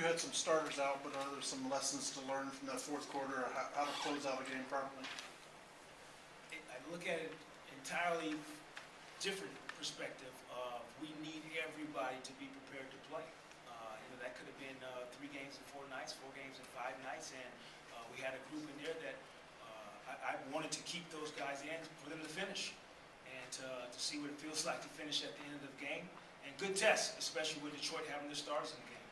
you had some starters out, but are there some lessons to learn from that fourth quarter, or how to close out a game properly? I look at it entirely different perspective of we need everybody to be prepared to play. That could have been 3 games in 4 nights, 4 games in 5 nights, and we had a group in there that I wanted to keep those guys in for them to finish and to see what it feels like to finish at the end of the game. And good test, especially with Detroit having their starters in the game.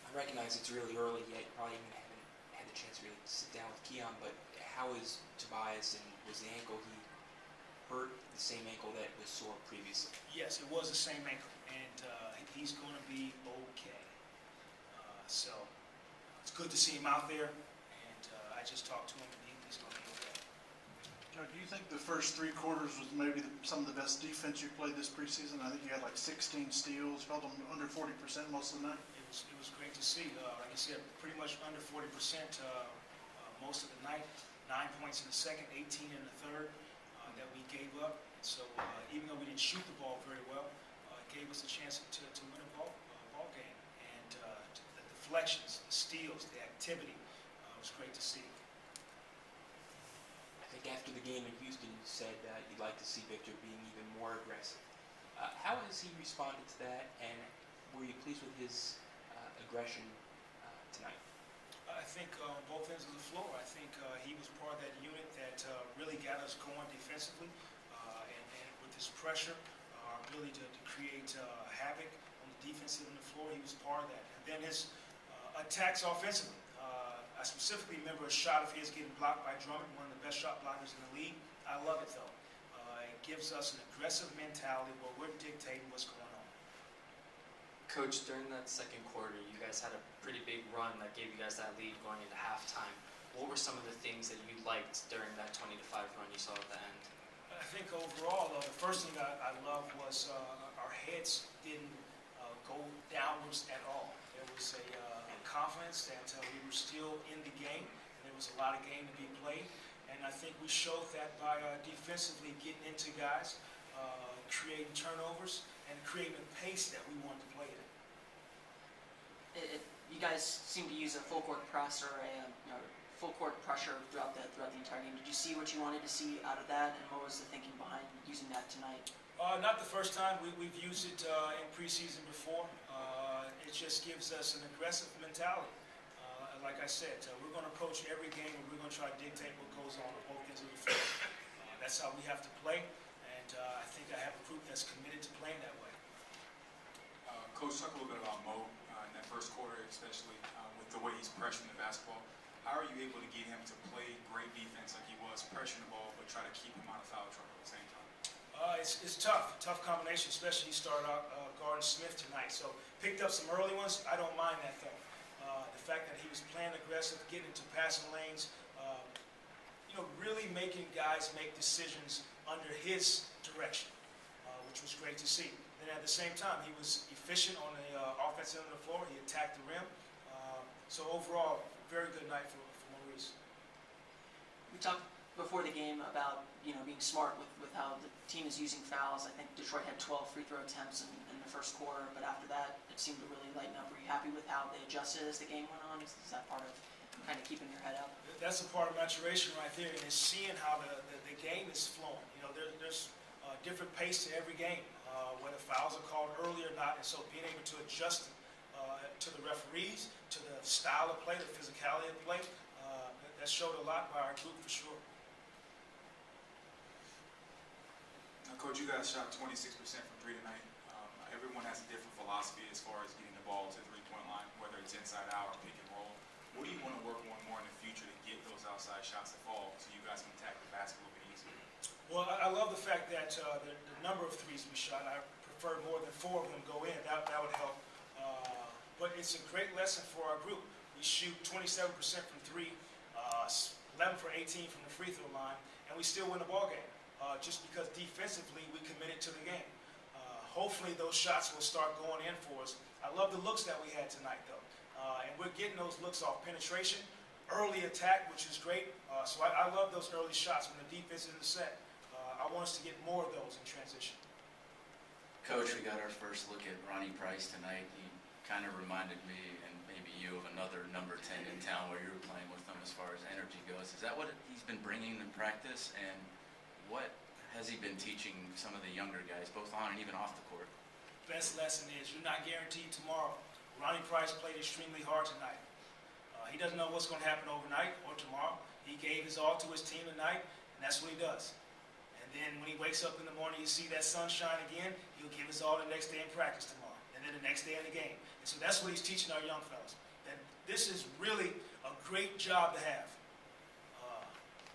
I recognize it's really early yet. You probably even haven't had the chance to really sit down with Keon, but how is Tobias, and was the ankle he hurt the same ankle that was sore previously? Yes, it was the same ankle, and he's going to be okay. So it's good to see him out there, and I just talked to him, and he's going to be okay. Joe, do you think the first 3 quarters was maybe some of the best defense you played this preseason? I think you had like 16 steals, held them under 40% most of the night. It was great to see. Like I said, pretty much under 40% most of the night. 9 points in the second, 18 in the third that we gave up. So even though we didn't shoot the ball very well, it gave us a chance to win a ball game. And the deflections, the steals, the activity was great to see. I think after the game in Houston, you said you'd like to see Victor being even more aggressive. How has he responded to that, and were you pleased with his aggression tonight? I think on both ends of the floor. I think he was part of that unit that really got us going defensively, and with his pressure, our ability to create havoc on the defensive end of the floor, he was part of that. And then his attacks offensively. I specifically remember a shot of his getting blocked by Drummond, one of the best shot blockers in the league. I love it, though. It gives us an aggressive mentality where we're dictating what's going on. Coach, during that second quarter, you guys had a pretty big run that gave you guys that lead going into halftime. What were some of the things that you liked during that 20-5 run you saw at the end? I think overall, the first thing I loved was our heads didn't go downwards at all. There was a confidence that we were still in the game, and there was a lot of game to be played. And I think we showed that by defensively getting into guys, creating turnovers, and creating a pace that we wanted to play in. You guys seem to use a full court press or a full court pressure throughout the entire game. Did you see what you wanted to see out of that, and what was the thinking behind using that tonight? Not the first time. We've used it in preseason before. It just gives us an aggressive mentality. Like I said, we're going to approach every game and we're going to try to dictate what goes on both ends of the floor. That's how we have to play, and I think I have a group that's committed to playing that way. Coach, talk a little bit about Mo in that first quarter, especially with the way he's pressuring the basketball. How are you able to get him to play great defense like he was, pressuring the ball, but try to keep him out of foul trouble at the same time? It's tough combination, especially he started out guarding Smith tonight. So picked up some early ones. I don't mind that though. The fact that he was playing aggressive, getting into passing lanes, really making guys make decisions under his direction, which was great to see. Then at the same time, he was efficient on the offensive end of the floor. He attacked the rim. So overall, very good night for Maurice. We talked before the game about being smart with how the team is using fouls. I think Detroit had 12 free throw attempts in the first quarter, but after that it seemed to really lighten up. Were you happy with how they adjusted as the game went on? Is that part of kind of keeping your head up? That's a part of maturation right there, and it's seeing how the game is flowing. There's a different pace to every game, whether fouls are called early or not, and so being able to adjust to the referees, to the style of play, the physicality of play, that showed a lot by our group for sure. Now, Coach, you guys shot 26% from 3 tonight. Everyone has a different philosophy as far as getting the ball to the three-point line, whether it's inside out or pick and roll. What do you want to work on more in the future to get those outside shots to fall so you guys can attack the basket a little bit easier? Well, I love the fact that the number of threes we shot, I prefer more than 4 of them go in. That would help. But it's a great lesson for our group. We shoot 27% from 3, 11 for 18 from the free throw line, and we still win the ball game. Just because defensively we committed to the game. Hopefully those shots will start going in for us. I love the looks that we had tonight, though. And we're getting those looks off penetration, early attack, which is great. So I love those early shots when the defense is in the set. I want us to get more of those in transition. Coach, we got our first look at Ronnie Price tonight. He kind of reminded me, and maybe you, of another number 10 in town where you were playing with him as far as energy goes. Is that what he's been bringing in practice, and what has he been teaching some of the younger guys, both on and even off the court? Best lesson is you're not guaranteed tomorrow. Ronnie Price played extremely hard tonight. He doesn't know what's going to happen overnight or tomorrow. He gave his all to his team tonight, and that's what he does. And then when he wakes up in the morning, you see that sunshine again, he'll give his all the next day in practice tomorrow, and then the next day in the game. And so that's what he's teaching our young fellas, that this is really a great job to have.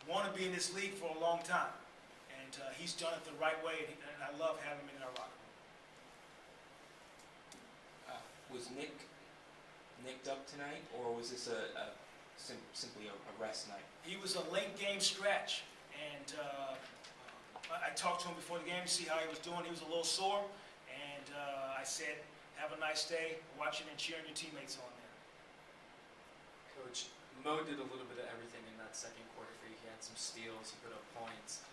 Want to be in this league for a long time, and he's done it the right way, and I love having him in our locker room. Was Nick nicked up tonight, or was this simply a rest night? He was a late game scratch, and I talked to him before the game to see how he was doing. He was a little sore, and I said, have a nice day watching and cheering your teammates on there. Coach, Mo did a little bit of everything in that second quarter for you. He had some steals, he put up points.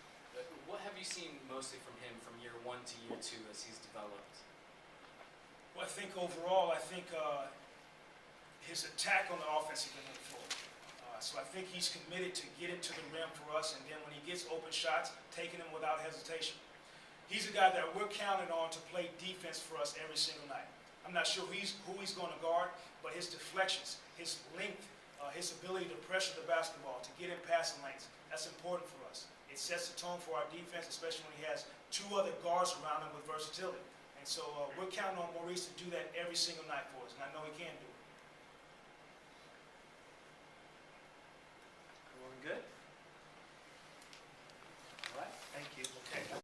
What have you seen mostly from him from year 1 to year 2 as he's developed? Well, I think overall, his attack on the offensive end of the floor. So I think he's committed to get it to the rim for us, and then when he gets open shots, taking them without hesitation. He's a guy that we're counting on to play defense for us every single night. I'm not sure who he's going to guard, but his deflections, his length, his ability to pressure the basketball, to get in passing lanes, that's important for us. It sets the tone for our defense, especially when he has 2 other guards around him with versatility. And so we're counting on Maurice to do that every single night for us, and I know he can do it.